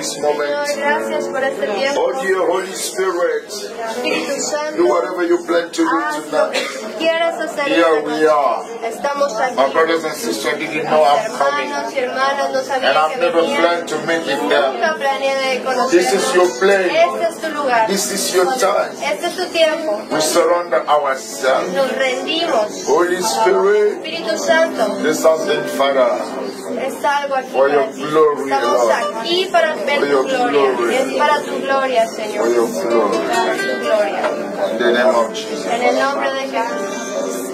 this moment. Gracias por este tiempo. Oh dear Holy Spirit, Espíritu Santo, do whatever you plan to do haz lo que tonight. tú quieras hacer. Here we are. Estamos aquí. My brothers and sisters didn't know I'm coming. Hermanos y hermanas no And sabían I've que never venían. planned to meet with them. Nunca planeé de conocerlos. This is your place. Este es tu lugar. This is your time. Este es tu tiempo. We surrender ourselves. Nos rendimos. Holy Spirit, Espíritu Santo, there's something, Father. es algo aquí For your para ti. glory, Estamos Lord. aquí para ver For tu your gloria. glory. Es para tu gloria, Señor. For your glory. Para tu gloria. In the name of Jesus. En el nombre de Jesús.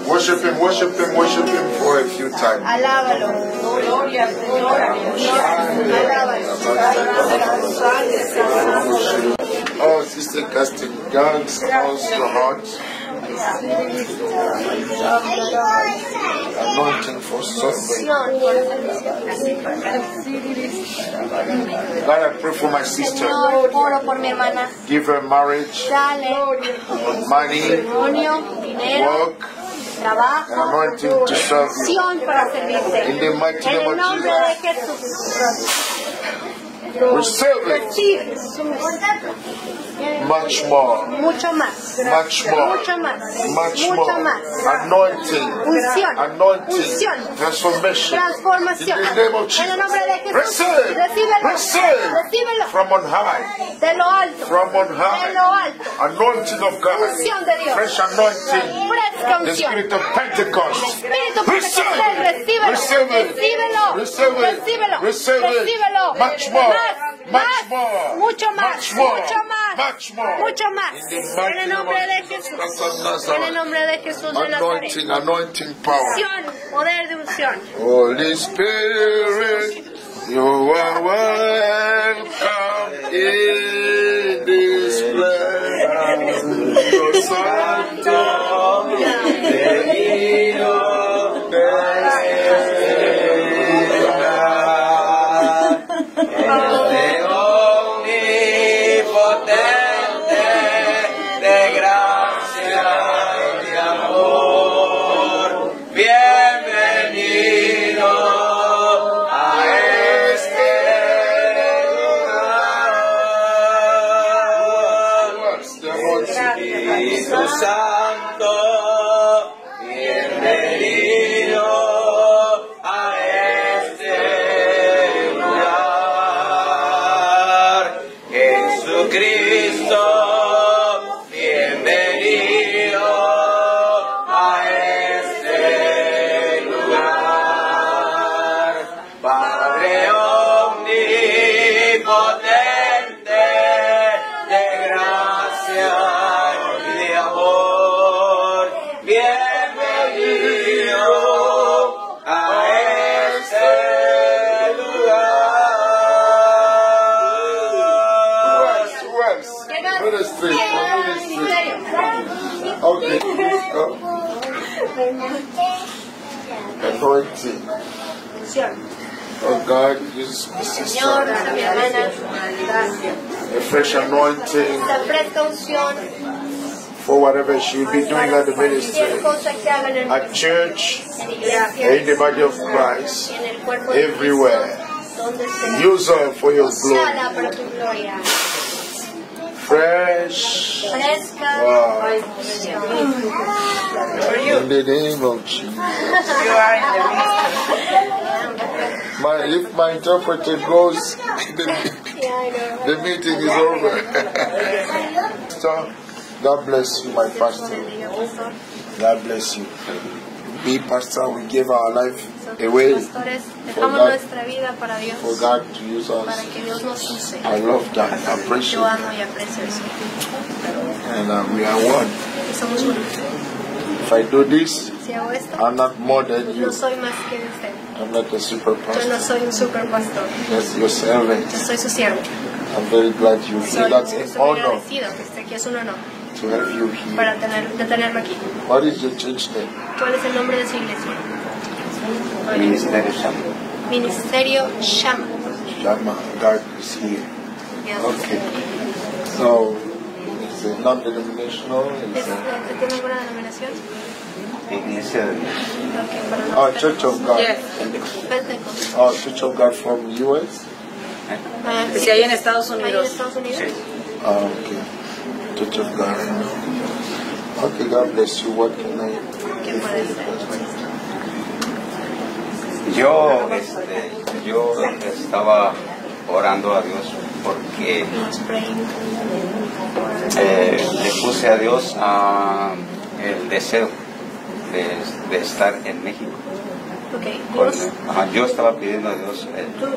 Worship Him, worship Him, worship Him for a few times. Alábalo. Gloria, Señor. Alábalo. Oh, Sister Casting, God calls your heart. Anointing for something. God, I pray for my sister. Oro por mi hermana. Give her marriage, Dale money, matrimonio, dinero, work, trabajo, and anointing to serve you. unción para servirte. In the mighty En name el of nombre de Jesus. Jesús. Receive it. Recibe Much more. mucho más. Much more. Mucho más. Much Mucho more. más. Anointing. Unción. Anointing. Unción. Transformation. Transformación. In the name of En el nombre de Jesus. Jesús. Receive. Recíbelo. Receive. Recíbelo. From on high. De lo alto. From on De high. lo alto. Anointing of God. Unción de Dios. Fresh anointing. Fresca The unción. spirit of Pentecost. Espíritu Pentecostal, recíbelo. Receive it. Recíbelo. Receive it. Recíbelo. Receive it. Recíbelo. Much more. Más. Much more. Mucho más. Much more. Mucho más. Much more. Mucho más. In the En mighty el name nombre of de Jesus Jesús. Christ of En el Nazareth. nombre de Jesús de Nazaret. Anointing, anointing power. Unción, poder de unción. Holy Spirit, you are welcome in this place. Your Santo, venido, de gracia y de amor, bienvenido a este lugar. Espíritu Santo, bienvenido a este lugar. Jesucristo, bienvenido a este lugar. Padre omnipotente, de gracia y de amor, bienvenido a este lugar. Ministry. Okay, please go. Anointing. Unción. Oh God, use my Señor, sister. usa mi hermana. A fresh anointing Esta fresca unción. for whatever she will be doing at the Cualquier ministry, cosa que hagan en at church, la iglesia, in the body of Christ, en el cuerpo de everywhere. Cristo, donde esté. Use her for your glory. Usala para tu gloria. Fresh. Fresca Wow. unción. In the name of Jesus. If my interpreter goes, the meeting is over. So, God bless you, my pastor. God bless you. We, pastor, we give our life away Pastores, dejamos nuestra vida para Dios, for God to use para us. que Dios nos use. I love that. I appreciate Yo it. amo y aprecio eso. And we are one. Y somos uno. If I do this, Si hago esto, I'm not more than no you. soy más que usted. I'm not a super Yo no pastor. soy un super pastor. Yes, your servant. Yo soy su siervo. I'm very glad you're here. That's an Estoy honor agradecido que esté aquí. Es un honor to have you here. para tenerlo aquí. What is your church name? ¿Cuál es el nombre de su iglesia? Ministerio Shama. Ministerio Shama. Shama. God is here. Dios. Okay. So, it's a non-denominational. It's a, ¿Tiene alguna denominación? Iglesia de Dios. Okay, para oh, Church of God. Pentecost. Oh, Church of God from US. Sí, hay en Estados Unidos. ¿Hay en Estados Unidos? Sí. Okay. Church of God. Okay, God bless you. What can I? ¿Qué puede ser? Yo estaba orando a Dios porque le puse a Dios el deseo de estar en México. Okay, Yo estaba pidiendo a Dios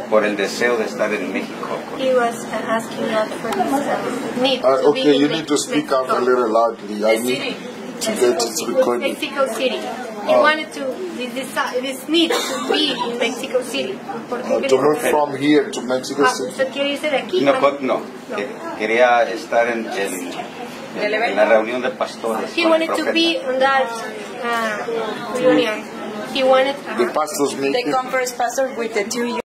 por el deseo de estar en México. He was asking God for this need to Okay, be you in need to speak Mexico. up a little loudly. I need to get it recorded. Mexico City. He wanted to this need to be in Mexico City. To move from here to Mexico City. ¿Usted quiere irse de aquí? No. Quería estar en la reunión de pastores. He con el wanted to profeta. be on that reunion. He wanted The pastors meeting. The conference pastor with the 2 years.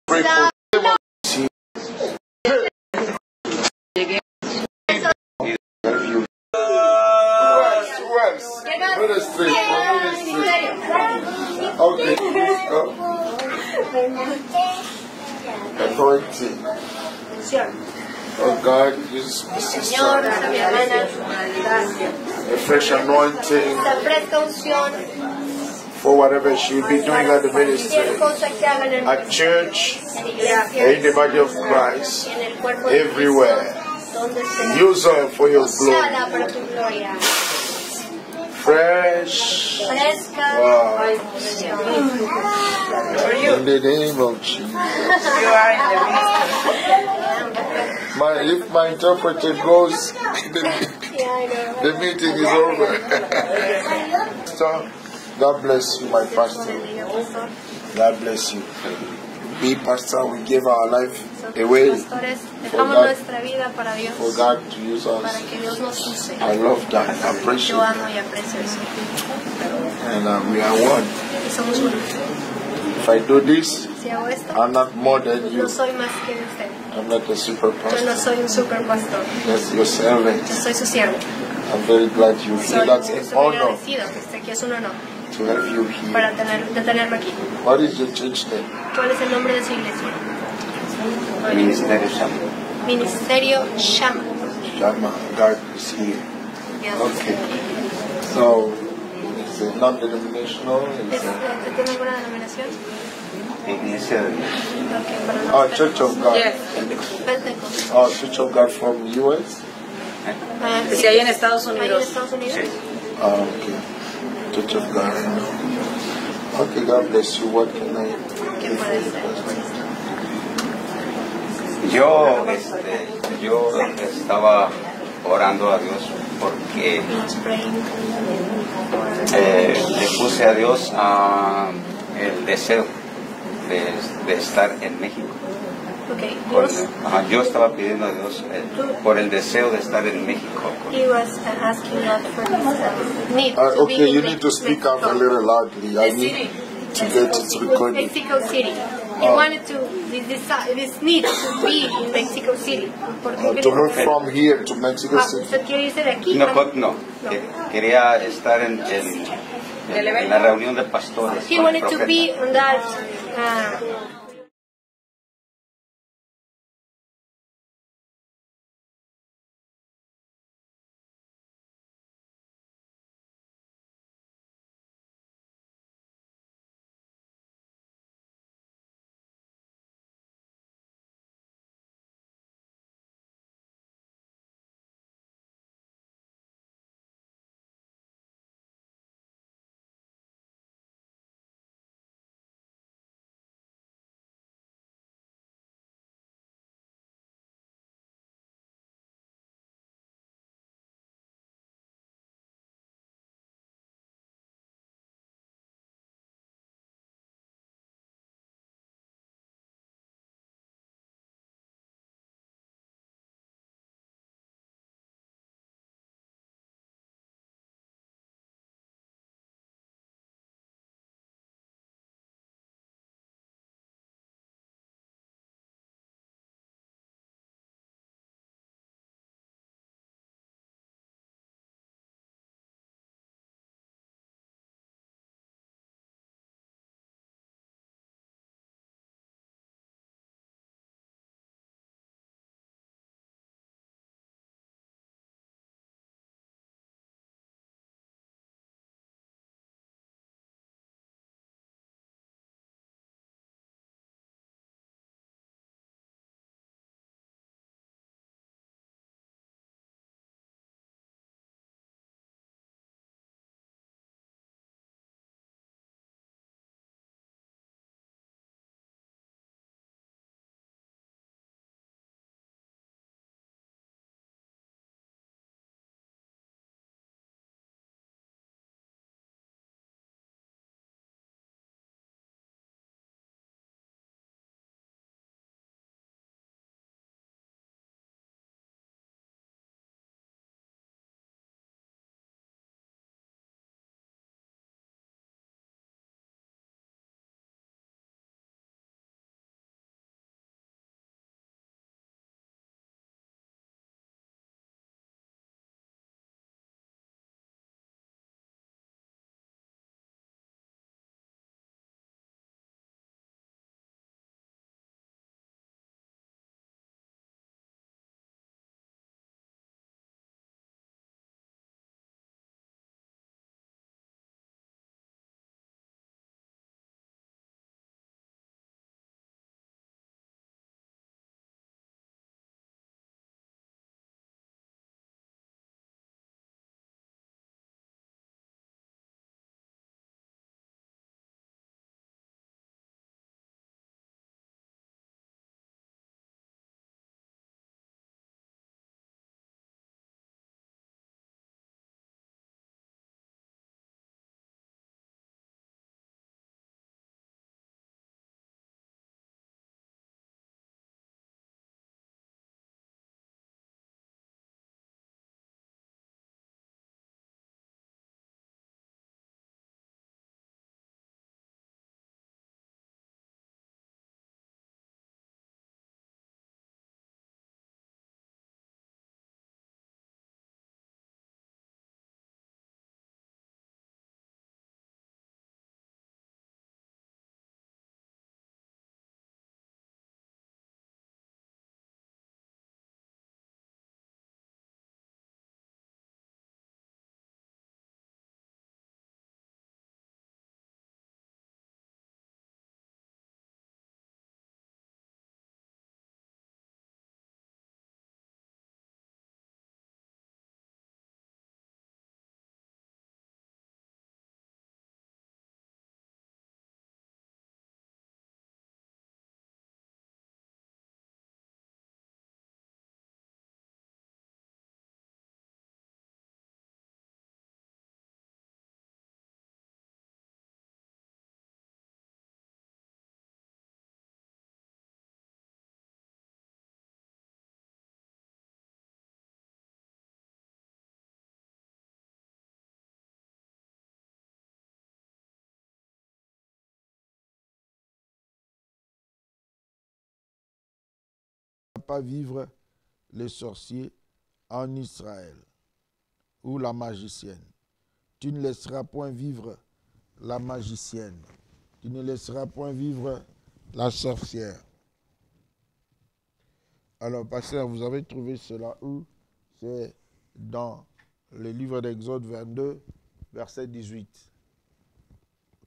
Pray for Who else? Ministry. Okay, please go. Authority. Oh God, use my Señor, sister. a mi hermana, A fresh anointing esta fresca unción, for whatever she will be doing at the cualquier ministry, cosa que hagan en at church, la iglesia, in the body of Christ, en el cuerpo de everywhere. Cristo, donde esté. Use her for your glory. Usada para tu gloria. Fresh. Fresca Wow. unción. In the name of Jesus. You are in the ministry. If my interpreter goes, Yeah, I know. the meeting is over. So, God bless you, my pastor. God bless you. Be pastor, we give our life away Pastores, for dejamos God, nuestra vida para Dios, for God to use para us. que Dios nos use. I love that. I appreciate Yo it. amo y aprecio eso. And we are one. Y somos uno. If I do this, Si hago esto, I'm not more than you. no soy más que usted. I'm not a super Yo no pastor. soy un super pastor. That's your servant. Yo soy su siervo. I'm very glad you're here. That's an Estoy muy honor agradecido que esté aquí. Es un honor to have you here. para tenerme aquí. What is your church name? ¿Cuál es el nombre de su iglesia? Ministerio Shama. Ministerio Shama. Shama. God is here. Yes. Okay. So, it's a non-denominational. ¿Tiene alguna denominación? Iglesia de Dios. Okay, perdón. Oh, Church of God. Yes. Pentecost. Oh, Church of God from US. Si hay en Estados ¿Hay en Unidos. Estados Unidos? Sí. Oh, okay. Church of God. Okay, God bless you. What can I? ¿Qué puede ser? Yo estaba orando a Dios porque le puse a Dios el deseo de estar en México. Okay, Yo estaba pidiendo a Dios por el deseo de estar en México. he was asking God for this need to be Okay, in you need to speak up a little loudly. I need to get it recorded. Mexico City. He wanted to this need to be in Mexico City. To move from here to Mexico City. ¿Usted quiere irse de aquí? No. Quería estar en la reunión de pastores. He con el wanted to profeta. be on that pas vivre les sorciers en Israël, ou la magicienne. Tu ne laisseras point vivre la magicienne. Tu ne laisseras point vivre la sorcière. Alors, pasteur, vous avez trouvé cela où? C'est dans le livre d'Exode 22, verset 18.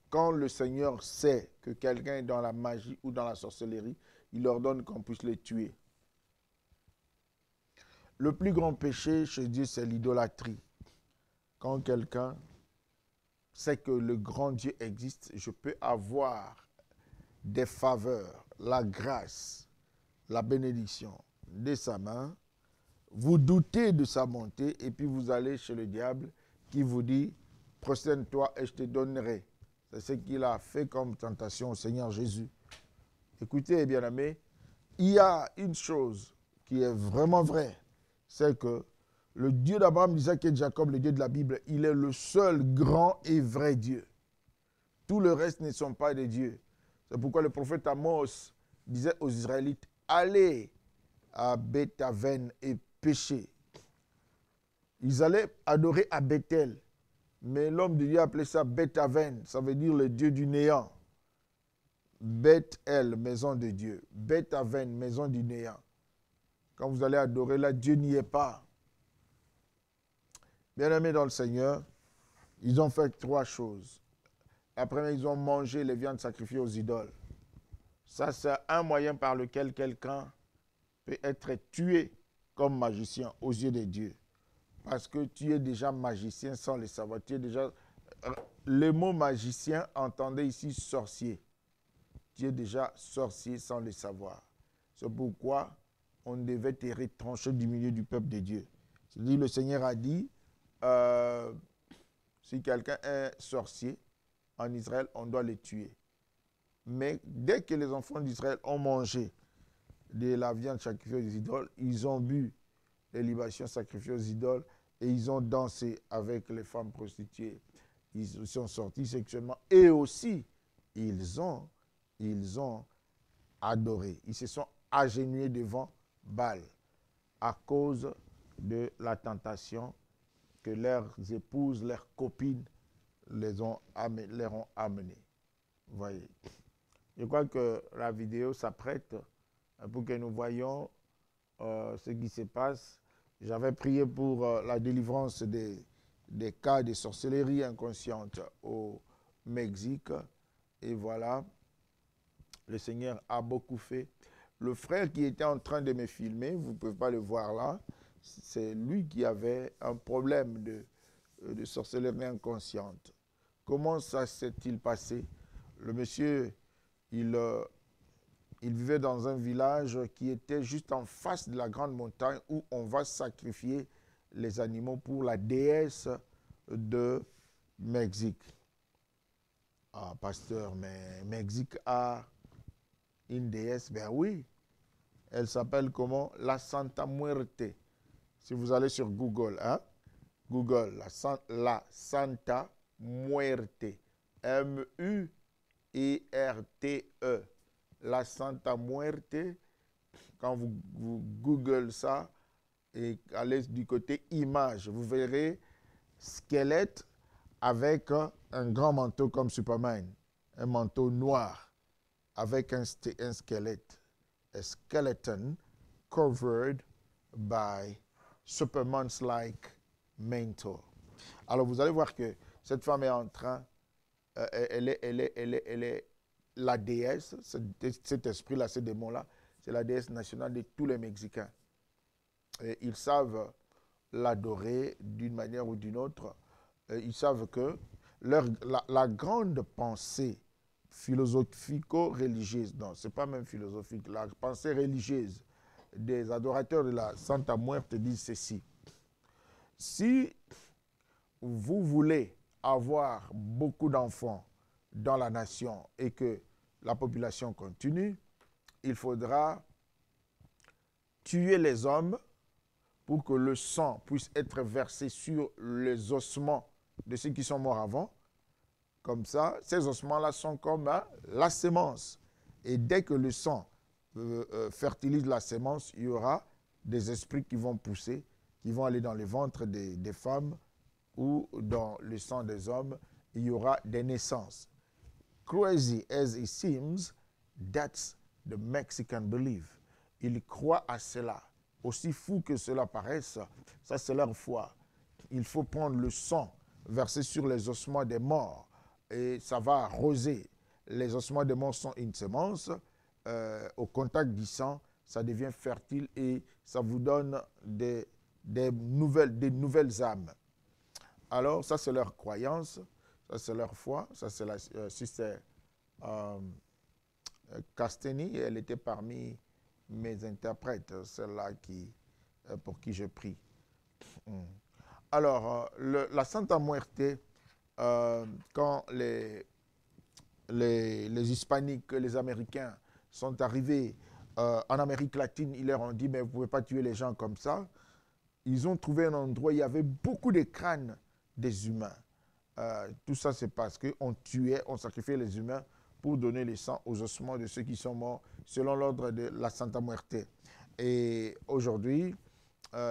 Quand le Seigneur sait que quelqu'un est dans la magie ou dans la sorcellerie, il ordonne qu'on puisse les tuer. Le plus grand péché chez Dieu, c'est l'idolâtrie. Quand quelqu'un sait que le grand Dieu existe, je peux avoir des faveurs, la grâce, la bénédiction de sa main. Vous doutez de sa bonté et puis vous allez chez le diable qui vous dit « Prosterne-toi et je te donnerai ». C'est ce qu'il a fait comme tentation au Seigneur Jésus. Écoutez, bien-aimés, il y a une chose qui est vraiment vraie, c'est que le Dieu d'Abraham, d'Isaac et de Jacob, le Dieu de la Bible, il est le seul grand et vrai Dieu. Tout le reste ne sont pas des dieux. C'est pourquoi le prophète Amos disait aux Israélites, allez à Beth-Aven et péchez. Ils allaient adorer à Bethel. Mais l'homme de Dieu appelait ça Beth-Aven, ça veut dire le Dieu du néant. Beth-El, maison de Dieu. Beth-Aven, maison du néant. Quand vous allez adorer là, Dieu n'y est pas. Bien-aimés dans le Seigneur, ils ont fait 3 choses. La première, ils ont mangé les viandes sacrifiées aux idoles. Ça, c'est un moyen par lequel quelqu'un peut être tué comme magicien aux yeux de Dieu. Parce que tu es déjà magicien sans le savoir. Tu es déjà... Le mot magicien, entendez ici sorcier. Tu es déjà sorcier sans le savoir. C'est pourquoi on devait te retrancher du milieu du peuple de Dieu. C'est-à-dire le Seigneur a dit, si quelqu'un est sorcier en Israël, on doit le tuer. Mais dès que les enfants d'Israël ont mangé de la viande sacrifiée aux idoles, ils ont bu les libations sacrifiées aux idoles et ils ont dansé avec les femmes prostituées. Ils sont sortis sexuellement et aussi ils ont adoré. Ils se sont agenouillés devant Baal à cause de la tentation que leurs épouses, leurs copines leur ont amené. Vous voyez. Je crois que la vidéo s'apprête pour que nous voyions ce qui se passe. J'avais prié pour la délivrance des cas de sorcellerie inconsciente au Mexique. Et voilà, le Seigneur a beaucoup fait. Le frère qui était en train de me filmer, vous ne pouvez pas le voir là, c'est lui qui avait un problème de sorcellerie inconsciente. Comment ça s'est-il passé? Le monsieur, il vivait dans un village qui était juste en face de la grande montagne où on va sacrifier les animaux pour la déesse de Mexique. Ah, pasteur, mais Mexique a une déesse? Ben oui. Elle s'appelle comment? La Santa Muerte. Si vous allez sur Google, hein? Google, la Santa Muerte. M-U-E-R-T-E. La Santa Muerte. Quand vous Google ça et allez du côté image, vous verrez squelette avec un grand manteau comme Superman. Un manteau noir avec un squelette. A skeleton covered by Superman's like mantle. Alors vous allez voir que cette femme est en train, elle est la déesse, cet esprit-là, ce démon-là, c'est la déesse nationale de tous les Mexicains. Et ils savent l'adorer d'une manière ou d'une autre. Ils savent que la grande pensée philosophico-religieuse, non, ce n'est pas même philosophique, la pensée religieuse des adorateurs de la Santa Muerte dit ceci. Si vous voulez avoir beaucoup d'enfants dans la nation et que la population continue, il faudra tuer les hommes pour que le sang puisse être versé sur les ossements de ceux qui sont morts avant. Comme ça, ces ossements-là sont comme la sémence. Et dès que le sang fertilise la sémence, il y aura des esprits qui vont pousser, qui vont aller dans les ventres des femmes ou dans le sang des hommes. Il y aura des naissances. Crazy as it seems, that's the Mexican belief. Ils croient à cela. Aussi fou que cela paraisse, ça c'est leur foi. Il faut prendre le sang, verser sur les ossements des morts, et ça va arroser. Les ossements des morts sont une semence. Au contact du sang, ça devient fertile et ça vous donne des nouvelles âmes. Alors, ça c'est leur croyance, ça c'est leur foi, ça c'est la sister Casteni, elle était parmi mes interprètes, celle-là pour qui je prie. Alors, la Santa Muerte, quand les Hispaniques, les Américains sont arrivés en Amérique latine, ils leur ont dit, mais vous ne pouvez pas tuer les gens comme ça. Ils ont trouvé un endroit où il y avait beaucoup de crânes des humains. Tout ça, c'est parce qu'on tuait, on sacrifiait les humains pour donner le sang aux ossements de ceux qui sont morts, selon l'ordre de la Santa Muerte. Et aujourd'hui,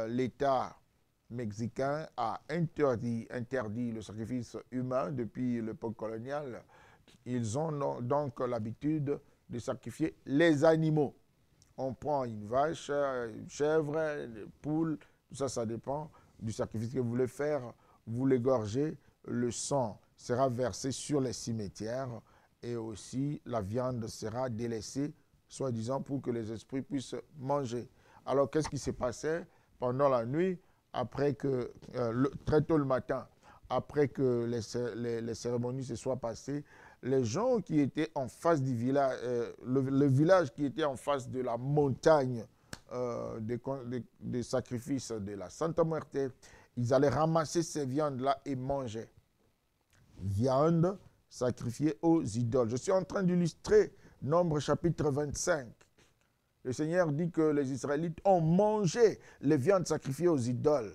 l'État mexicain a interdit le sacrifice humain depuis l'époque coloniale. Ils ont donc l'habitude de sacrifier les animaux. On prend une vache, une chèvre, une poule, tout ça, ça dépend du sacrifice que vous voulez faire. Vous l'égorgez, le sang sera versé sur les cimetières et aussi la viande sera délaissée, soi-disant pour que les esprits puissent manger. Alors, qu'est-ce qui s'est passé pendant la nuit, après que, très tôt le matin, après que les cérémonies se soient passées, les gens qui étaient en face du village, le village qui était en face de la montagne des sacrifices de la Santa Muerte, ils allaient ramasser ces viandes-là et manger. Viande sacrifiée aux idoles. Je suis en train d'illustrer Nombre chapitre 25. Le Seigneur dit que les Israélites ont mangé les viandes sacrifiées aux idoles.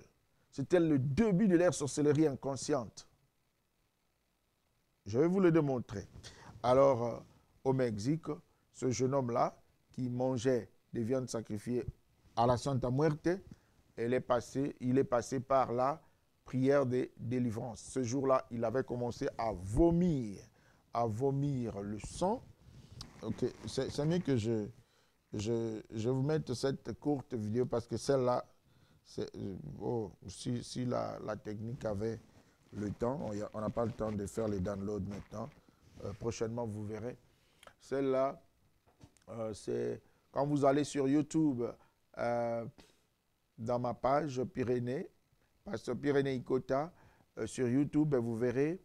C'était le début de leur sorcellerie inconsciente. Je vais vous le démontrer. Alors, au Mexique, ce jeune homme-là, qui mangeait des viandes sacrifiées à la Santa Muerte, il est passé par la prière de délivrance. Ce jour-là, il avait commencé à vomir le sang. Ok, c'est mieux que je vous mette cette courte vidéo parce que celle-là, si la technique avait le temps, on n'a pas le temps de faire les downloads maintenant. Prochainement, vous verrez. Celle-là, c'est quand vous allez sur YouTube, dans ma page Pyrénées, Pasteur Pyrénées Ikota, sur YouTube, vous verrez,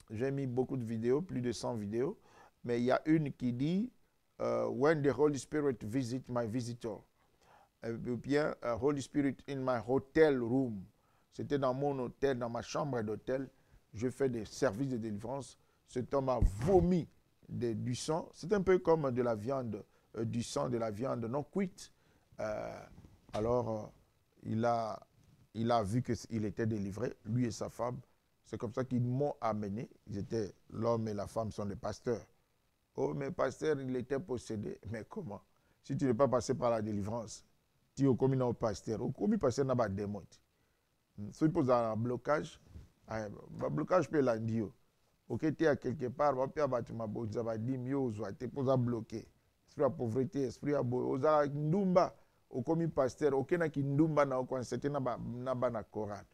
j'ai mis beaucoup de vidéos, plus de 100 vidéos, mais il y a une qui dit When the Holy Spirit visit my visitor, ou bien Holy Spirit in my hotel room. C'était dans mon hôtel, dans ma chambre d'hôtel, je fais des services de délivrance. Cet homme a vomi du sang. C'est un peu comme de la viande, du sang, de la viande non cuite. Alors, il a vu qu'il était délivré, lui et sa femme. C'est comme ça qu'ils m'ont amené. L'homme et la femme sont des pasteurs. Oh, mais pasteur, il était possédé. Mais comment? Si tu n'es pas passé par la délivrance, tu es comme un pasteur. Comme pasteur n'a pas de démon. Si tu poses un blocage, le blocage peut l'endio. Ok, tu es à quelque part, tu vas te poser bloqué. Esprit de pauvreté, esprit de boza ndumba. Okomi pasteur, okena ki ndumba na okwansete na bana choral.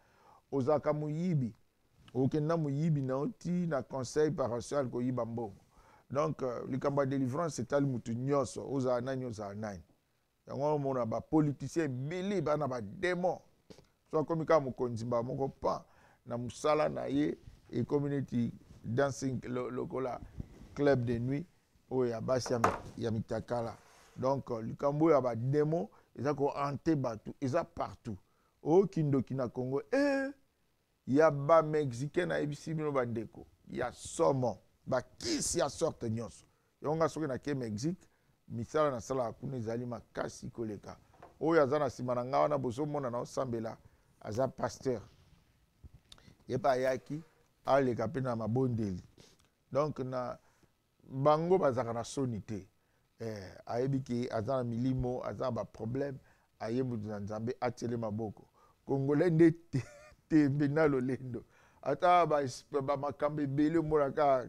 Ozaka muyibi. Okena muyibi na oti na conseil paroissial ko yiba mbongo. Donc, le combat de délivrance, c'est à l'imoutou nyoso, aux anani, aux anani. On a des politiciens belé, on a des démons. Soit comme quand on konzimba, mon copain, na musala na ye, et community dancing, le club de nuit, où il y a basi yamitakala. Donc, le Cambo, il y a des démons, ils ont hanté batou, ils ont partout. Au Kindo Kina Congo, il y a des Mexicains na ebisi bino bandeko, il y a saumon. Bakisi ya sorte nyonso. Yonga soki na ke Mexique, misala na sala kuna ezali makasi koleka. Oyo aza na sima na nga wana bozo mona na osambela aza pasteur. Yepa yaki aleka pe na mabondeli. Donc na bango bazaka na soni te. Ayebi aza milimo aza ba problème ayebu nzambe atele maboko Congolais nde tembe na lolendo ata ba makambe bele moraka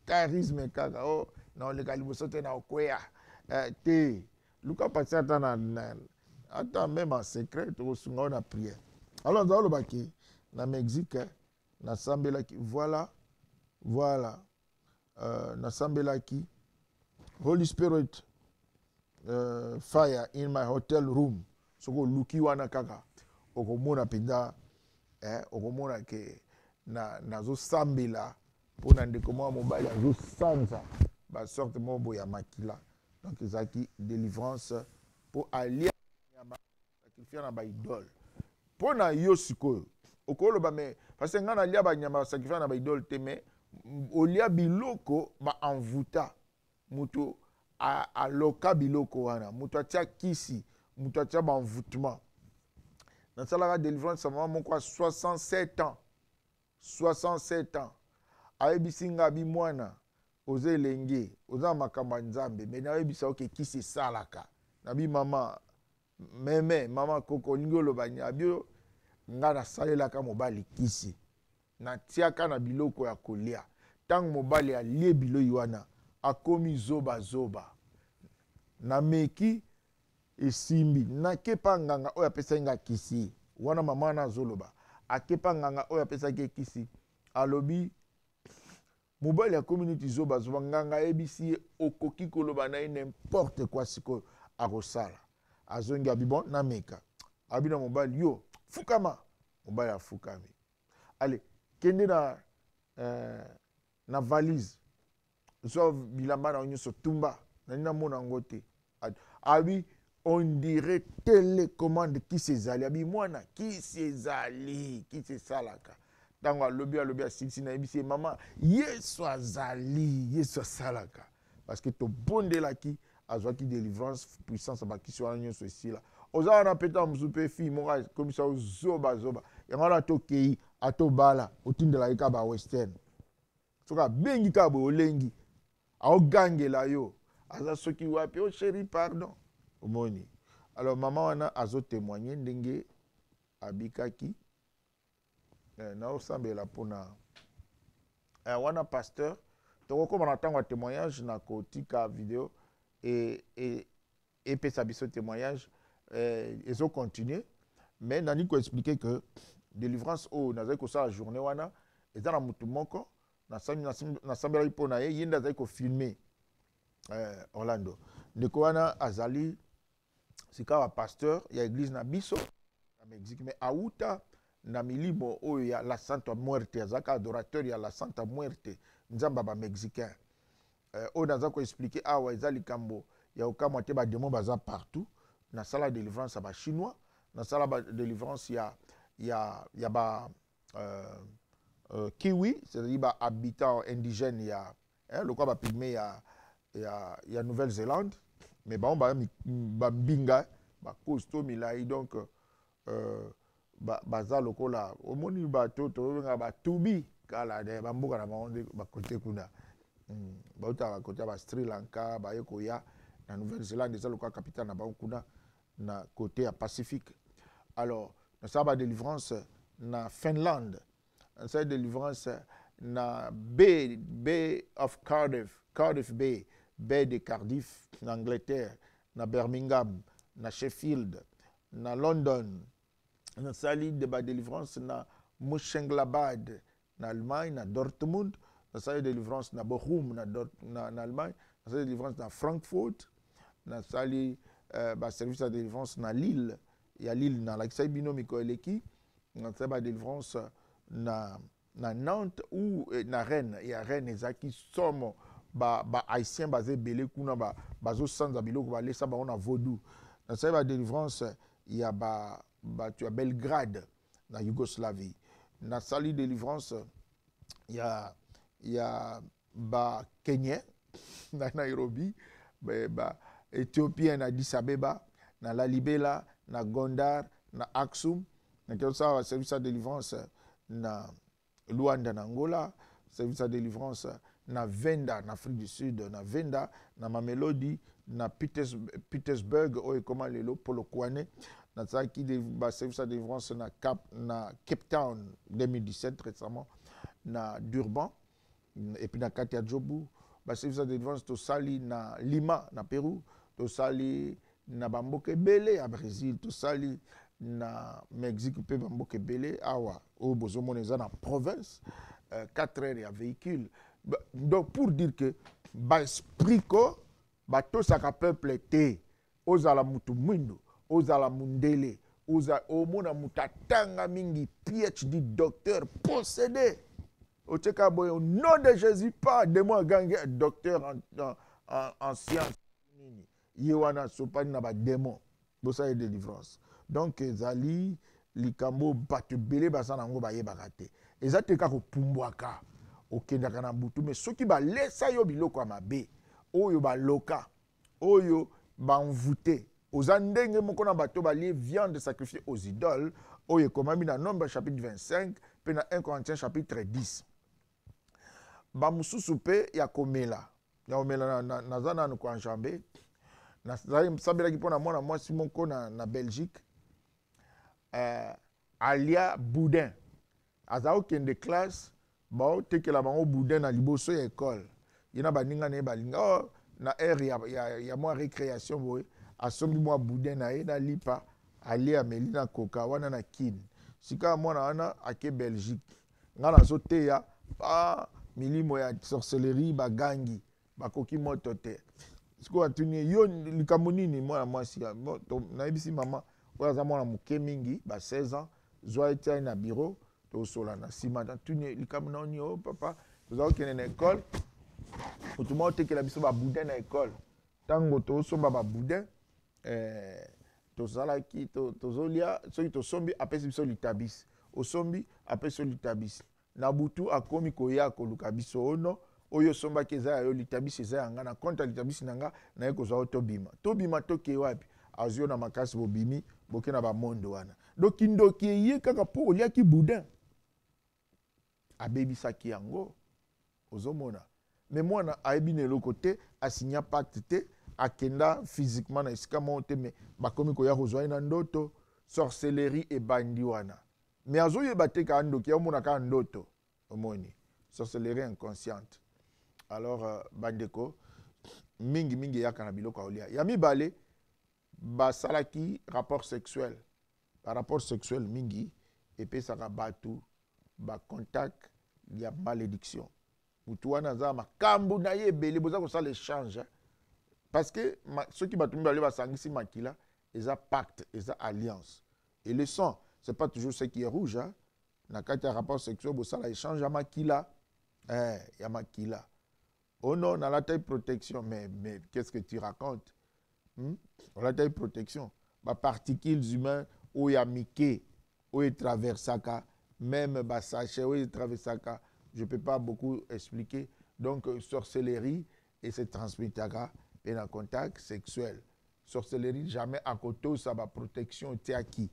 charisme kaka na oleka liboso te na okwea te luka pasi ata na ata même en secret tokosunga na prière alors nzalobaki na Mexique na sambelaki voilà na sambelaki Holy Spirit fire in my hotel room soko luki wana kaka okomona pinda okomona ke nazo sambela pona ndeko mwa mobali azo sanza ba sorte mobo ya makila donc ezaki délivrance pour alia nyama sacrifier na ba idole pona yo sikoyo okoloba me parce que ngana lia ba nyama sacrifier na ba idole te me olia biloko ba envuta mutu a loka biloko wana mutu atia kisi mutu atia ba envoûtement na salaka délivrance sa maman moko 67 ans 67 ans ayebisinga bi mwana oze elenge oza makambo nzambe me na yebisa oke kisi salaka na bi mama mama koko lingolo banya abio nga na salelaka mobali kisi na tiaka na biloko ya kolia tang mobali alie bilo wana akomi zoba na meki esimbi na kepa nganga oya pesa nga kisi wana mama na zoloba akepa nganga oya pesa ke kisi alobi mobali ya community zoba nganga ebisi okoki koloba na n'importe quoi siko akosala azongi abibon na meka abina mobali yo fukama mobali afukami allez kende na valise so bilamba na nyuso tumba na nina mona ngote abi on dirait télécommande qui s'ezali abi mwana qui s'ezali qui se salaka tango alobi asisi na ebisi mama yesu azali yesu salaka parce que to bondelaki azwaki délivrance puissance bakisi wana nyonso esila oza wana peta mosusu mpe fille moko komisa zoba yango wana tokei atobala otindela ye ka bawestern soki abengi kaka boye olengi aogangela yo aza soki wapi o chéri pardon omoni alors mama wana azotémoigne ndenge abikaki naosambela mpona wana pasteur tokokoma na ntango ya témoignage na kotika video epesa biso témoignage ezocontinue mais nani koexplike que délivrance oyo nazali kosala journée wana eza na motu moko nasambelaki mpo na ye nde azali kofilme Orlando ndeko wana azali sika ba pasteur ya église na biso na Mexique mais auta na milimo oyo ya la Santa Muerte azaka adorateur ya la Santa Muerte nzamba ba mexicain oyo naza ko expliquer awa eza likambo ya okamwa te ba démon baza partout na sala délivrance ya ba chinois na sala ba délivrance ya ba kiwi c'est-à-dire ba habitants indigènes ya le quoi ba pygmée ya Nouvelle-Zélande mais ba mbinga ba costo milai donc baza lokola omoni bato tobenga batubi kala de bamboka na bango bakote kuna bauta bakote ba Sri Lanka baye koya na Nouvelle-Zélande eza lokola capitale na bango kuna na côté ya Pacifique alors na ça ba délivrance na Finlande ça délivrance na Bay of Cardiff Bay de Cardiff na Angleterre na Birmingham na Sheffield na London na sali de ba délivrance na Mönchengladbach na Allemagne na Dortmund na sali de délivrance na Bochum na Allemagne na sali de délivrance na Frankfurt na sali ba service de délivrance na Lille ya Lille na la bino mikoeleki na sali ba délivrance na Nantes ou na Rennes ya Rennes ezaki somo ba haïtien basé belé kuna bazo sanza biloko ba lesa ba on a vaudou na sali ba délivrance ya ba tu as Belgrade na Yougoslavie na sali délivrance ya ba Kenya na Nairobi ba Éthiopien na Addis Abeba na Lalibela na Gondar na Aksum na ça service de délivrance na Luanda na Angola service à délivrance na Venda na Afrique du Sud, na Venda na Mamelodi, na Petersburg oyo comment lelo Polo Kwane na tsaki de service à délivrance na Cape Town 2017 récemment na Durban et puis na Katia Djobu service à délivrance to sali na Lima na Pérou, to sali na bamboke belé à Brésil, to sali na Mexique pe bamboke belé awa o bozomona za na province 4 heures à véhicule. Donc pour dire que ba esprit ko ba to saka peuple té ozala mutu mwindo ozala mundele oza omona mutatanga mingi PhD docteur possédé au nom de Jésus pas de moi gangue docteur en sciences nini yewana sopani na ba démon bosa de délivrance. Donc ezali likambo batu belé basana ngo ba yebaka te ezateka ko pumbwaka okendaka na butu mais soki ba lesa yo biloko mabe oyo ba loka oyo ba envoûté oza ndenge moko na bato ba lié viande sacrifiée aux idoles oyo komami na Nombre chapitre 25 pe na 1 Corinthiens chapitre 10 ba mususu pe ya komela naza nanu ko enjambe nazali sabelaki mpona mwana mwasi moko na Belgique alia boudin aza okende classe baotekela bango boudin na liboso ya école ye na baninga na ye balinga na aire ya mwa récréation boye asombi mwa boudin na ye na lipa alia ameli na koka wana na kine sika mwana wana ake Belgique nga nazoteya milimo ya sorcellerie bagangi bakoki moto te siko atuni yo likambo nini mwana mwasi nayebisi mama oyo aza mwana moke mingi ba 16 ans zwa etiai na bureau tosola na nsima tuni likambo na oni papa toza okende na école otuma otekela biso baboudin na école ntango tosomba baboudin tozalaki tozolia soki tosombi apesi biso litabisi osombi apesi yo litabisi na butu akomi koya koluka biso ono oyo sombaki eza ya yo litabisi eza yanga na konta litabisi nanga na ye kozwa tobima toke wapi azio na makasi bobimi boke na bamondo wana donc kindoki ye kaka po oliaki boudin abebisaki yango ozomona mais mwana ayebi na eloko te asinya pacte te akenda physiquement na esika moko te mais bakomi koya kozwa ye na ndoto sorcellerie ebandi wana mais azoyeba te kaka ndoki omona kaka ndoto omoni sorcellerie inconsciente. Alors bandeko mingi yaka na biloko olia ya mibale basalaki rapport sexuel mingi epesaka batu ba contact ya malédiction mutu wana za makambo na ye ebele boza kosala échange parce que ceux qui batumbi bale basangisi makila eza pacte eza alliance et le sang c'est pas toujours ce qui est rouge hein? Na kati ya rapport sexuel bosala échange ya makila ya makila oh non na la taille protection mais qu'est-ce que tu racontes la taille protection ba particules humaines ou ya mike ou traversaka même ba sachet ou traversaka je peux pas beaucoup expliquer donc sorcellerie et se transmetaka et en contact sexuel sorcellerie jamais à côté ça ba protection tiaki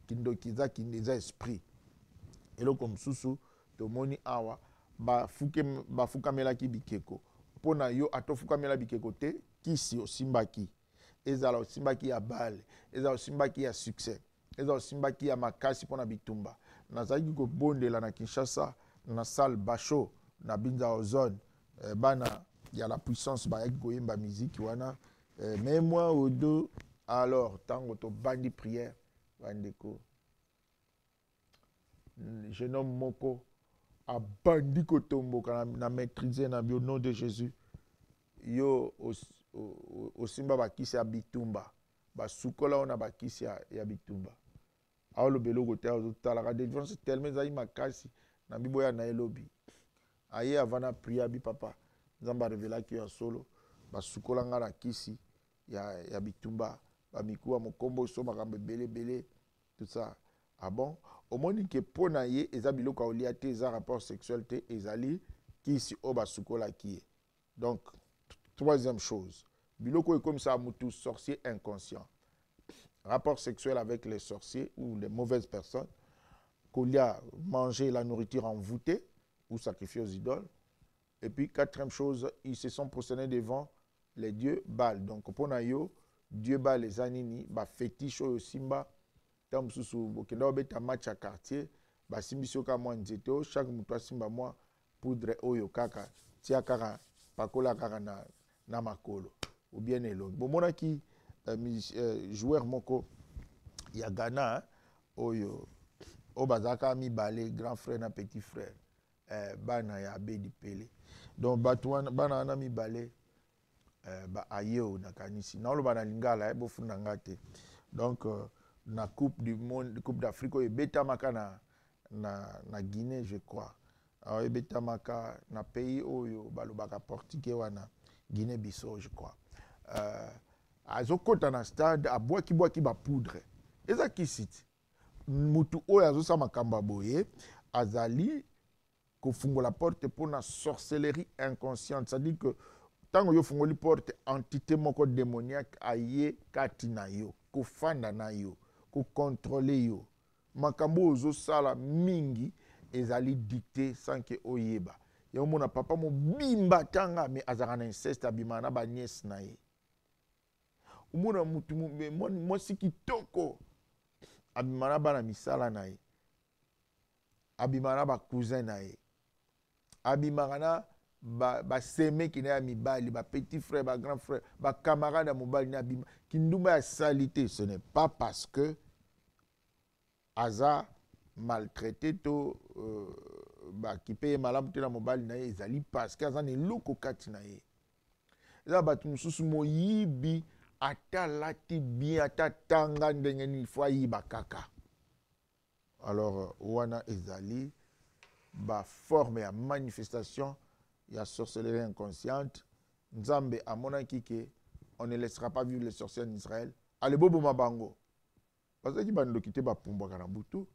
kindokiza kineza esprit et là comme susu to moni awa bafukamelaki bikeko pona yo atofukamela bikeko te kisi osimbaki ezala osimbaki ya bale ezala osimbaki ya succès ezala osimbaki ya makasi pona bitumba nazalaki kobondela na Kinshasa na salle Bacho na Binza Ozone bana ya la puissance bayaki koyemba musique wana mais moi au deux alors tango to bandi prière bandeko jeune homme moko abandi kotomboka na maîtriser na bio nom de Jésus yo osimba bakisi ya bitumba basukola ona bakisi ya bitumba aolo beloko te ozotalaka délivrance tellement ezali makasi na biboya na elobi aye avana priya bi papa nzambe arevelaki ya solo basukola nga na kisi ya bitumba bamikuwa mokombo so makambo ebele tout ça ah bon omoni ke pona ye eza biloko olia te eza rapport sexuel te ezali kisi o basukola ki donc troisième chose biloko comme ça mutu sorcier inconscient rapport sexuel avec les sorciers ou les mauvaises personnes kolia manger la nourriture envoûtée ou sacrifiés aux idoles. Et puis, quatrième chose, ils se sont prosternés devant les dieux Baal. Donc, pour nous, Dieu Baal, les anini, fétiche au simba, tam susu, bokenda obeta match à quartier, simbi soka moi nzeto, chaque moutoua simba moi, poudre oyo kaka, tia kaka, pakola kaka na makolo, ou bien elo. Bon, mon qui joueur moko, ya Ghana, hein, oyo, obazaka mi balé, grand frère na petit frère, bana ya abedi pele. Donc, bana na mi balé, ayo na kanisi. Na lo bana lingala, bofunda ngate. Donc, na Coupe du Monde, Coupe d'Afrique, et Betamaka na Guinée, je crois. Alors, Betamaka na pays oyo, balobaka portugais wana, Guinée Bissau, je crois. Azokota na stade, aboaki ba poudre. Eza kisiti. Mutu oyo azosa makamba boye, azali kofungola porte pour na sorcellerie inconsciente. C'est-à-dire que tant que yo fungoli porte entité moko démoniaque aye kati na yo, kofanda na yo, ko contrôler yo. Makambo ozo sala mingi ezali dicté sans que oyeba. Yo mona papa mo bimba tanga mais azaka na inceste abima na ba nièce na ye. Umona mutu mo siki toko abima na ba na misala na ye. Abima na ba cousin na ye. Abima na ba seme qui n'a mi bali, ba petit frère, ba grand frère, ba camarade à mobile na bima qui ndumba salité. Ce n'est pas parce que Aza maltraité to qui paye malamu te na mobile na ezali parce que Aza ne loko kati na ye. Eza batu mususu mo yibi ata lati bien ata tanga ndenge ni fois yiba kaka. Alors wana ezali ba forme ya manifestation ya sorcellerie inconsciente. Nzambe amona kike on ne laissera pas vivre les sorciers en Israël. Allez bobo mabango. Parce que bando kité ba pumba kana butu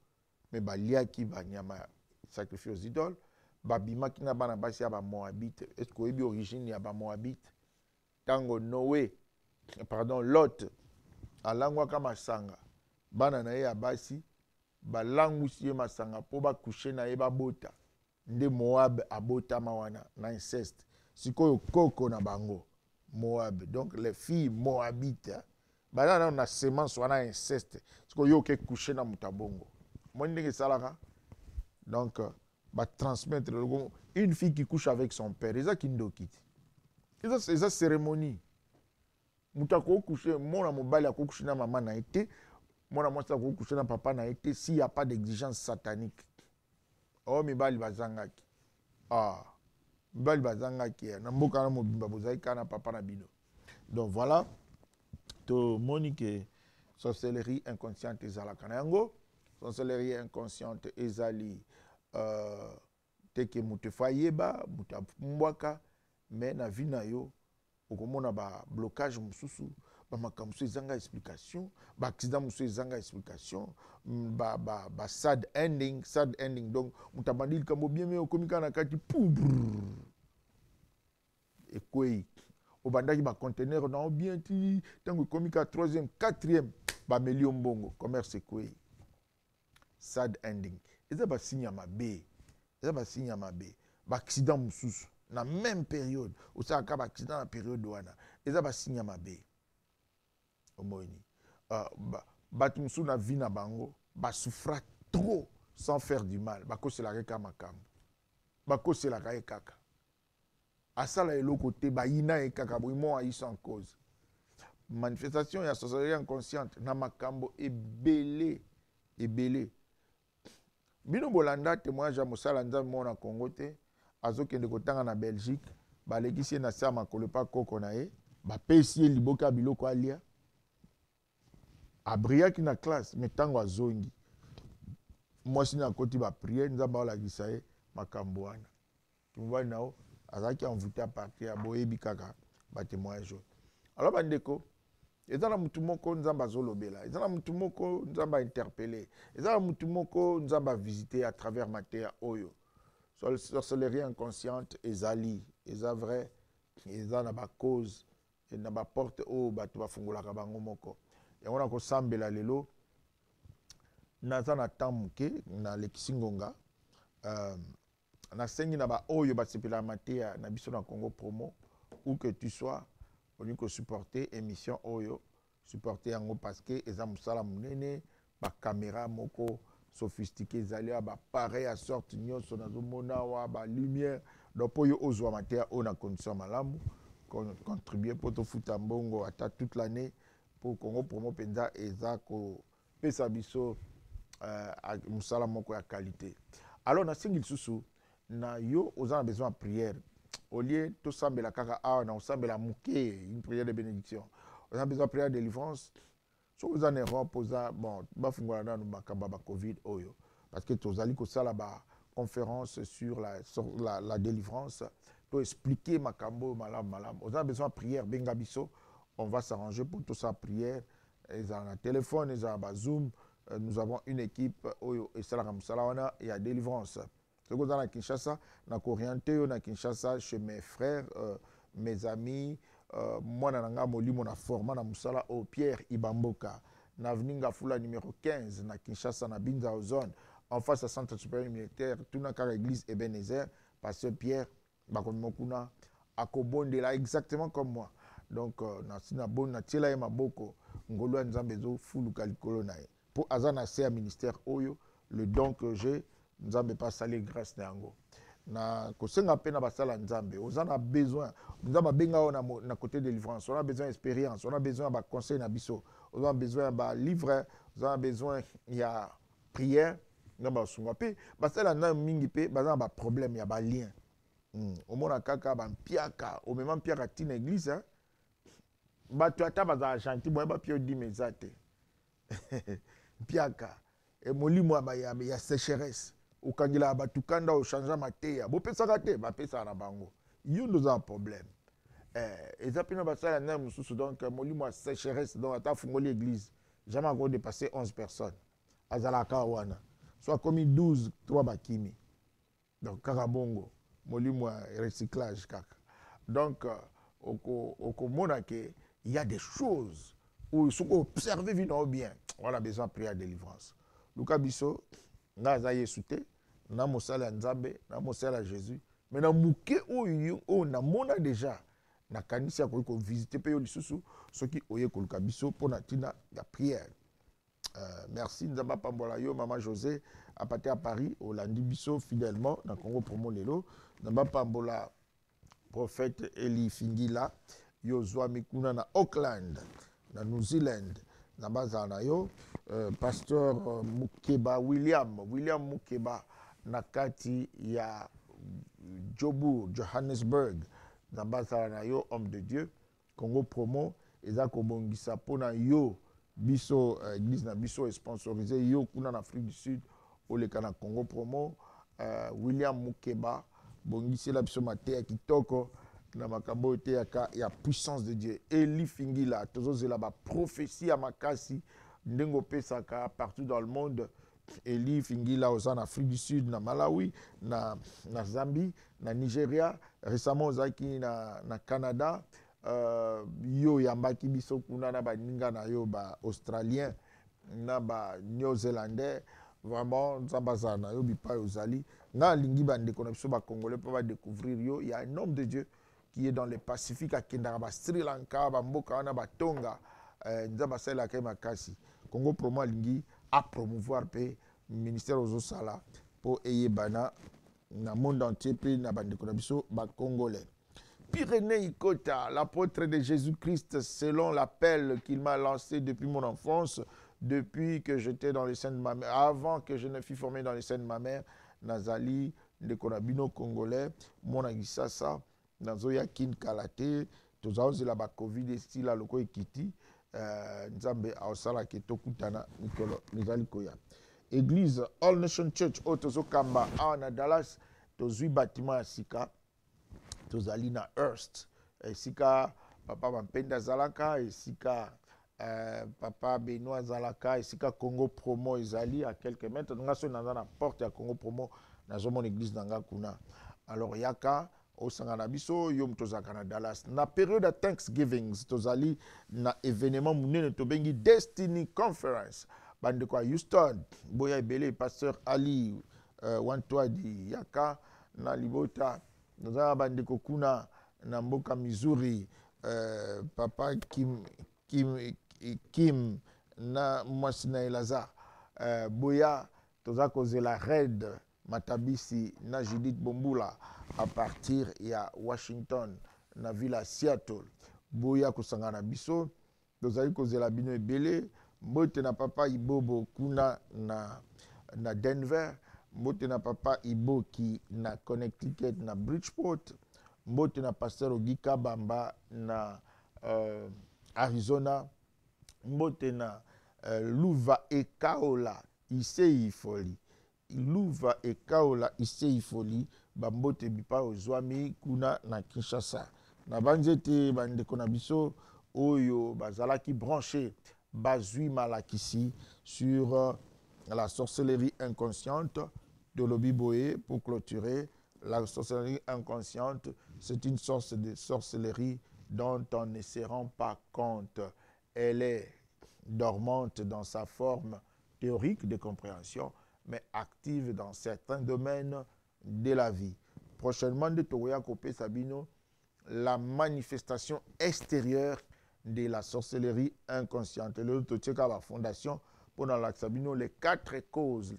mais ba liaki ba nyama sacrifié aux idoles, ba bima kina bana basi ya ba Moabite. Est-ce que ebi origine ya ba Moabite? Tango Noé, pardon, Lot alangwa kama sanga. Bana na ye ya basi ba langusi ye masanga po ba coucher na ye ba bota. Nde Moab abota mawana na inceste. Sikoyo koko na bango Moab. Donc les filles moabites bana na semence wana inceste. Sikoyo ke coucher na mutabongo. Moi ndenge salaka. Donc ba transmettre une fille qui couche avec son père, eza kindokiti. Eza cérémonie. Mutako coucher mona mobali akoucher na maman na été. Mona mwasa akoucher na papa na été s'il y a pas d'exigence satanique. Oh mibali bazangaki. Ah. Mibali bazangaki na mboka na mobimba bozai kana papa na bino. Donc voilà. To monique sorcellerie inconsciente ezalaka na yango. Sorcellerie inconsciente ezali teke mutu fayeba, mutu mbwaka mais na vie na yo okomona ba blocage mususu. Ba makamso ezanga explication, ba accident musu ezanga explication, ba sad ending, donc mutabandili kambo bien mais okomika na kati poubr. Et quoi obandaki ba conteneur na bien ti tango komika 3e, 4e ba million bongo commerce quoi. Sad ending. Eza ba signe mabe. Eza ba signe mabe. Ba accident mususu na même période, osa ka ba accident na période wana. Eza ba signe mabe. Omoni. Batu musu na vie na bango, ba souffra trop sans faire du mal. Ba ko sela ka makambo. Ba ko sela ka kaka. Asala eloko te ba ina e kaka bo mo ayi sans cause. Manifestation ya sorcellerie inconsciente na makambo ebele. Bino bolanda témoignage ya mosala nzambe mona Congo te azokende kotanga na Belgique balekisi na sa makolo pa koko na ye bapesi ye liboka biloko alia abriaki na classe mais tango azongi mwasi na koti ba prière nzambe olakisa ye makambo wana tumubali nao azaki envoûté à partir ya boyebi kaka ba témoignage. Alors bandeko ezana mutu moko nzamba zolobela, ezana mutu moko nzamba interpeller, ezana mutu moko nzamba visiter à travers matéa oyo. Sorcellerie inconsciente ezali, eza vrai, ezana ba cause et na ba porte o batu bafungolaka bango moko. Yango na ko sambela lelo nazana tamuke na lekisingonga na sengi na ba oyo basepela matea na biso na Congo Promo, où que tu sois, on ko supporter émission oyo, supporter yango parce que eza musala munene, ba caméra moko sophistiqué zali ba pareil à sorte nyonso nazo mona wa ba lumière donc po yo ozwa matea on a condition malamu contribuer pour to futa mbongo ata toute l'année pour Congo Promo penza eza ko pesa biso musala moko ya qualité. Alors na singi susu na yo oza besoin de prière au lieu to sambela kaka na osambela muke une prière de bénédiction. On a besoin de prière de délivrance. Si vous en avez posé, bon, Covid oyo, parce que tu as ça la conférence sur la délivrance, pour expliquer Makambo, malam. On a besoin de prière, Bengabiso, on va s'arranger pour tout ça, prière. Ils ont un téléphone, ils ont un Zoom, nous avons une équipe, oyo, et ça, il y a délivrance. Ce que vous avez à Kinshasa, na orienté na Kinshasa chez mes frères, mes amis, moi nanga molimo na forma na musala au Pierre Ibamboka na avenue Fula numéro 15 na Kinshasa na Binza Ozone en face à centre supérieur militaire tout na kar église Ebenezer pasteur Pierre bakomokuna akobondela exactement comme moi donc na sina bon na tiela maboko ngolo nzambe zo fulu kalikolo na pour azana c'est ministère oyo le don que j'ai nzambe pas saler grâce na yango na kosenga pena basala nzambe ozana besoin nzamba benga na côté de délivrance on a besoin d'expérience on a besoin de conseil na biso on a besoin de livre on a besoin ya prière ngamba sunga pe basala na mingi pe bazana ba problème ya ba lien au mona kaka ba mpiaka au même mpiaka tina église hein ba tu ata bazala gentil boy ba pio di mezate mpiaka e molimo ya sécheresse ukangila batukanda o changer matéa bo pesaka te ba pesa na bango yo nous un problème eza pina basala na mususu donc molimo a sécheresse donc ata fungoli église jamais encore dépasser 11 personnes azala ka wana soit comme 12 3 bakimi donc kaka bongo molimo recyclage kaka donc oko mona que il y a des choses où sont observer vino bien on a besoin de prière de délivrance luka biso ngaza yesu te na mosala nzambe na mosala Jésus mais na muke oyo na mona déjà na kanisi ya ko visiter pe yo lisusu soki oye ko luka biso pona tina ya prière merci nzamba pambola yo maman José a partir à Paris au landi biso fidèlement na Congo Promo lelo nzamba pambola prophète Eli Fingila yo zwa mikuna na Auckland na New Zealand na bazana yo pasteur Mukeba William Mukeba na kati ya Johannesburg na bazana yo homme de Dieu Congo Promo eza kobongisa pona yo biso église na biso sponsorisé yo kuna na Afrique du Sud oleka na Congo Promo William Mukeba bongisi la biso matea kitoko na makambo te ya puissance de Dieu Eli Fingila tozozela ba prophétie ya makasi ndengo pesaka partout dans le monde Eli Fingila aux en Afrique du Sud na Malawi na Zambie na Nigeria récemment ozaki na Canada yo yambaki biso kuna na baninga na yo ba australien na ba néo-zélandais vraiment nzambazana yo bipa ozali nga lingi bandeko na biso ba congolais pour va découvrir yo il y a un homme de Dieu qui est dans le Pacifique à Kendara ba Sri Lanka ba mboka na ba Tonga nzamba sala ka makasi Congo Promo lingi à promouvoir pe ministère aux sala pour eyebana na monde entier pe na bandeko na biso ba congolais Pyrénées Ikota, l'apôtre de Jésus-Christ, selon l'appel qu'il m'a lancé depuis mon enfance, depuis que j'étais dans les seins de ma mère, avant que je ne fût formé dans les seins de ma mère, Nazali, de Konabino Congolais, mon agisasa, Nazoya Kin Kalate, Tozaoze la Covid, et Stila Loko Ekiti, Nzambe Aosala Ketokutana, Nicolo, Nizali Koya. Église All Nation Church, Otozo Kamba, na Dallas, Tozui bâtiment à Sika, tozali na Hearst esika papa Bampenda Zalaka esika papa Benoît Zalaka esika Congo Promo ezali à quelques mètres nga so na na porte ya Congo Promo na mon église nanga kuna alors yaka osanga na biso yo mtozaka na Dallas na période de Thanksgiving tozali na événement munene tobengi Destiny Conference bande kwa Houston boya ebele pasteur Ali Wantwadi yaka na libota toza bandeko kuna na mboka Missouri papa Kim na mwasi na Elaza boya toza kozela Red Matabisi na Judith Bombula à partir ya Washington na ville Seattle boya kosangana biso tozali kozela bino ebele mbote na papa Ibobo kuna na Denver mbote na papa Iboki na Connecticut na Bridgeport mbote na pasteur Ogika Bamba na Arizona mbote na Luva Ekaola Isei Foli Luva Ekaola Isei Foli bambote bipa ozwami kuna na Kinshasa na banzete bandeko na biso oyo bazalaki branché bazui malakisi sur la sorcellerie inconsciente de Lobiboé pour clôturer. La sorcellerie inconsciente, c'est une sorte de sorcellerie dont on ne se rend pas compte. Elle est dormante dans sa forme théorique de compréhension, mais active dans certains domaines de la vie. Prochainement, de Togoya Kopé Sabino, la manifestation extérieure de la sorcellerie inconsciente. Le Totieka Fondation, pendant la Sabino, les 4 causes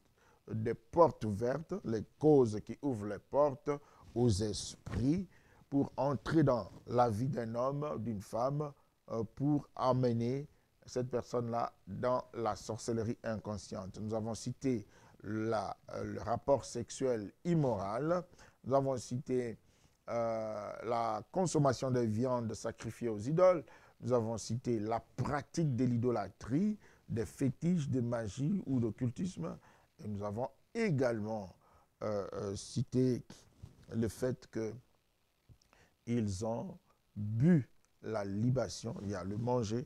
des portes ouvertes, les causes qui ouvrent les portes aux esprits pour entrer dans la vie d'un homme, d'une femme, pour amener cette personne-là dans la sorcellerie inconsciente. Nous avons cité le rapport sexuel immoral, nous avons cité la consommation de viande sacrifiée aux idoles, nous avons cité la pratique de l'idolâtrie, des fétiches, de magie ou d'occultisme, et nous avons également cité le fait qu'ils ont bu la libation, il y a le manger,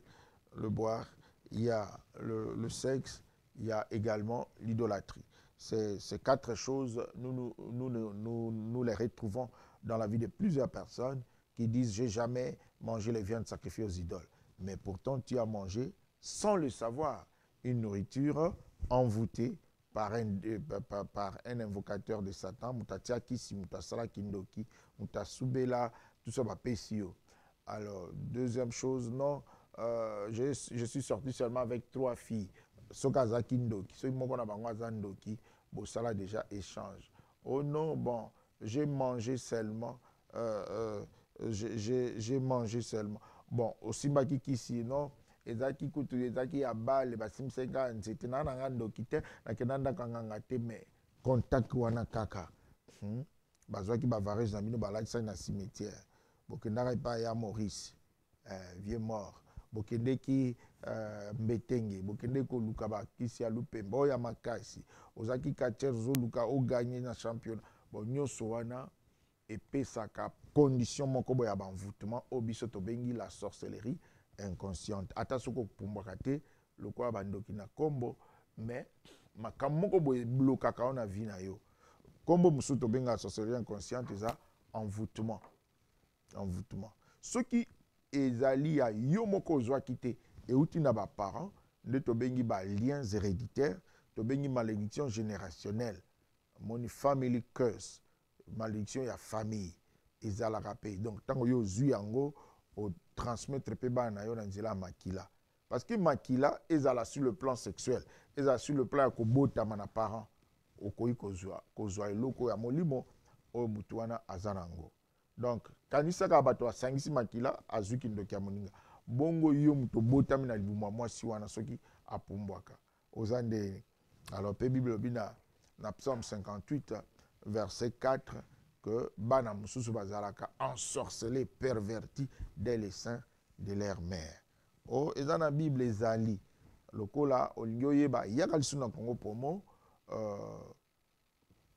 le boire, il y a le sexe, il y a également l'idolâtrie. Ces 4 choses, nous les retrouvons dans la vie de plusieurs personnes qui disent « j'ai jamais mangé les viandes sacrifiées aux idoles ». Mais pourtant, tu as mangé, sans le savoir, une nourriture envoûtée par un invocateur de Satan, Moutatia Kisi, Moutasala Kindoki, Moutasubela, tout ça va Pessio. Alors, deuxième chose, non, je suis sorti seulement avec 3 filles. Sokaza Kindoki, ceux qui m'ont dit Bossala déjà échange. Oh non, bon, j'ai mangé seulement. J'ai mangé seulement. Bon, aussi Mbaki Kisi, non. Ezaki kutu ezaki ya bale basimsenga nzete na nanga ndokite na kenanda kanganga te me contact wana kaka bazwaki bavareuse na bino balakisa na cimetière bokendaka pa ya Maurice vieux mort bokendeki mbetenge bokende ko luka bakisi ya lupemba oya makasi ozaki kacher zoluka o gagner na championnat bon nyoso wana epesaka condition moko boya banvoutement obiso to bengi la sorcellerie inconsciente. Atasoko pumbwaka te lokwa bandoki na kombo mais makambo moko boye blokaka na vie na yo. Kombo musuto benga sorcellerie inconsciente eza envoûtement. Envoûtement. Ce qui ezali ya yo moko ozwa kite euti na ba parents nde to bengi ba liens héréditaires, to bengi malédiction générationnelle. Mon family curse, malédiction ya famille ezala rapé. Donc tango yo zui yango au transmettre pe bana yo na nzela makila parce que makila ezala sur le plan sexuel ezala sur le plan ko bota mana parent okoyi kozwa eloko ya molimo o mutu wana azanango donc kanisa ka bato asangisi makila azuki ndoki ya moninga bongo yo mutu botami na libuma mwasi wana soki apumbwaka ozande alors pe bible bina na psaume 58 verset 4 que bana mususu bazalaka ensorcelé, perverti dès les seins de leur mère. Oh, et dans la Bible ezali lokola olingo yeba yaka lisu na Congo Pomo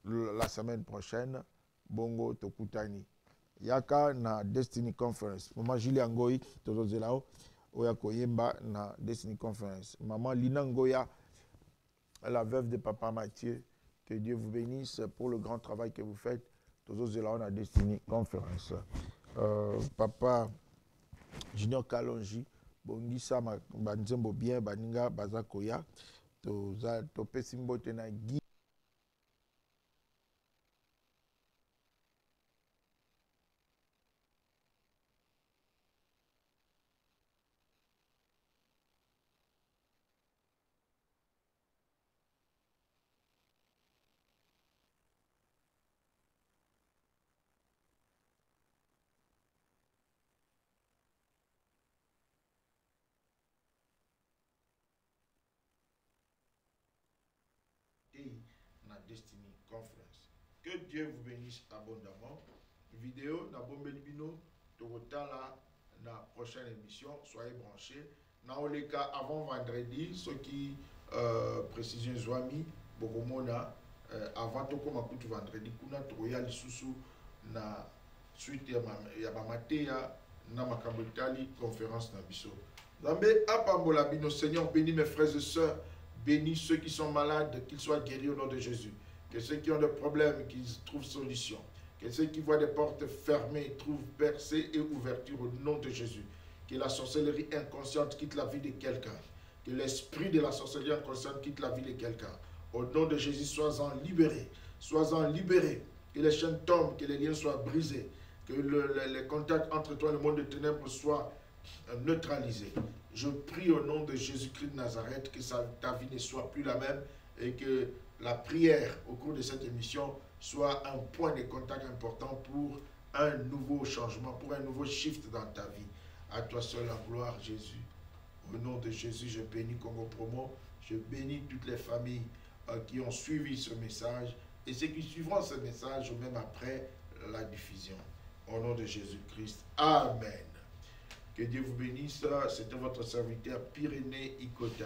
la semaine prochaine bongo tokutani yaka na Destiny Conference maman Julie Ngoyi tozozelao oya koyemba na Destiny Conference maman Lina Ngoya la veuve de papa Mathieu, que Dieu vous bénisse pour le grand travail que vous faites. Tous là on a Destiny Conference. Papa Junior Kalonji, bongisa banzembo bien baninga bazakoya, to pesimbo tena Destiny Conference. Que Dieu vous bénisse abondamment. Vidéo na bombeli bino tokotala na prochaine émission. Soyez branchés. Na oleka avant vendredi, ceux qui précision Zwami bokomona avant tokoma kutu vendredi kuna tokoya lisusu na suite ya bamateya na makambo etali conférence na biso. Zambé apambola bino. Seigneur, bénis mes frères et sœurs, bénis ceux qui sont malades, qu'ils soient guéris au nom de Jésus. Que ceux qui ont des problèmes, qu'ils trouvent solution. Que ceux qui voient des portes fermées trouvent percées et ouverture au nom de Jésus. Que la sorcellerie inconsciente quitte la vie de quelqu'un. Que l'esprit de la sorcellerie inconsciente quitte la vie de quelqu'un. Au nom de Jésus, sois-en libérés. Sois-en libérés. Que les chaînes tombent, que les liens soient brisés. Que les contacts entre toi et le monde des ténèbres soient neutralisés. Je prie au nom de Jésus-Christ de Nazareth que ta vie ne soit plus la même et que la prière au cours de cette émission soit un point de contact important pour un nouveau changement, pour un nouveau shift dans ta vie. À toi seul la gloire, Jésus. Au nom de Jésus, je bénis Congo Promo, je bénis toutes les familles qui ont suivi ce message et ceux qui suivront ce message même après la diffusion. Au nom de Jésus-Christ. Amen. Que Dieu vous bénisse. C'était votre serviteur Pyrénées Ikota.